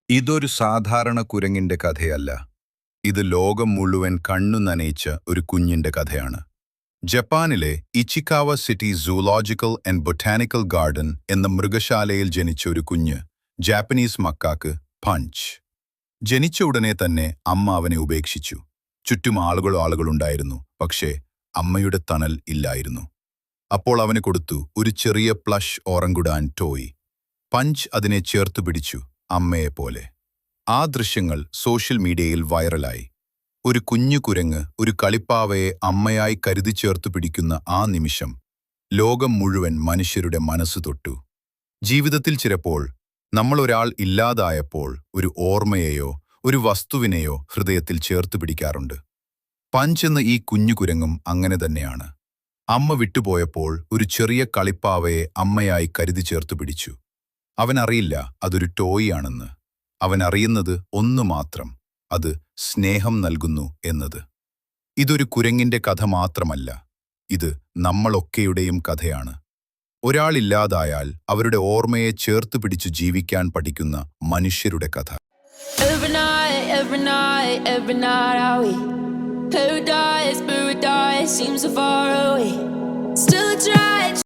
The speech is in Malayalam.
ഇതൊരു സാധാരണ കുരങ്ങിന്റെ കഥയല്ല. ഇത് ലോകം മുഴുവൻ കണ്ണു നനയിച്ച ഒരു കുഞ്ഞിന്റെ കഥയാണ്. ജപ്പാനിലെ ഇച്ചിക്കാവ സിറ്റി സൂലോജിക്കൽ ആൻഡ് ബൊട്ടാനിക്കൽ ഗാർഡൻ എന്ന മൃഗശാലയിൽ ജനിച്ച ഒരു കുഞ്ഞ്, ജാപ്പനീസ് മക്കാക്ക് പഞ്ച്. ജനിച്ച ഉടനെ തന്നെ അമ്മ അവനെ ഉപേക്ഷിച്ചു. ചുറ്റും ആളുകളുണ്ടായിരുന്നു, പക്ഷേ അമ്മയുടെ തണൽ ഇല്ലായിരുന്നു. അപ്പോൾ അവന് കൊടുത്തു ഒരു ചെറിയ പ്ലഷ് ഓറങ്കുടാൻ ടോയ്. പഞ്ച് അതിനെ ചേർത്തു പിടിച്ചു, അമ്മയെപ്പോലെ. ആ ദൃശ്യങ്ങൾ സോഷ്യൽ മീഡിയയിൽ വൈറലായി. ഒരു കുഞ്ഞു കുരങ്ങ് ഒരു കളിപ്പാവയെ അമ്മയായി കരുതി ചേർത്തു പിടിക്കുന്ന ആ നിമിഷം ലോകം മുഴുവൻ മനുഷ്യരുടെ മനസ്സ് തൊട്ടു. ജീവിതത്തിൽ ചിലപ്പോൾ നമ്മൾ ഒരാൾ ഇല്ലാതായപ്പോൾ ഒരു ഓർമ്മയെയോ ഒരു വസ്തുവിനെയോ ഹൃദയത്തിൽ ചേർത്തു പിടിക്കാറുണ്ട്. പഞ്ച് എന്ന ഈ കുഞ്ഞു കുരങ്ങും അങ്ങനെ തന്നെയാണ്. അമ്മ വിട്ടുപോയപ്പോൾ ഒരു ചെറിയ കളിപ്പാവയെ അമ്മയായി കരുതി ചേർത്തു പിടിച്ചു. അവനറിയില്ല അതൊരു ടോയ് ആണെന്ന്. അവനറിയുന്നത് ഒന്നു മാത്രം, അത് സ്നേഹം നൽകുന്നു എന്നത്. ഇതൊരു കുരങ്ങിന്റെ കഥ മാത്രമല്ല, ഇത് നമ്മളൊക്കെയുടെയും കഥയാണ്. ഒരാളില്ലാതായാൽ അവരുടെ ഓർമ്മയെ ചേർത്ത് പിടിച്ചു ജീവിക്കാൻ പഠിക്കുന്ന മനുഷ്യരുടെ കഥ. Paradise seems so far away. Still a try.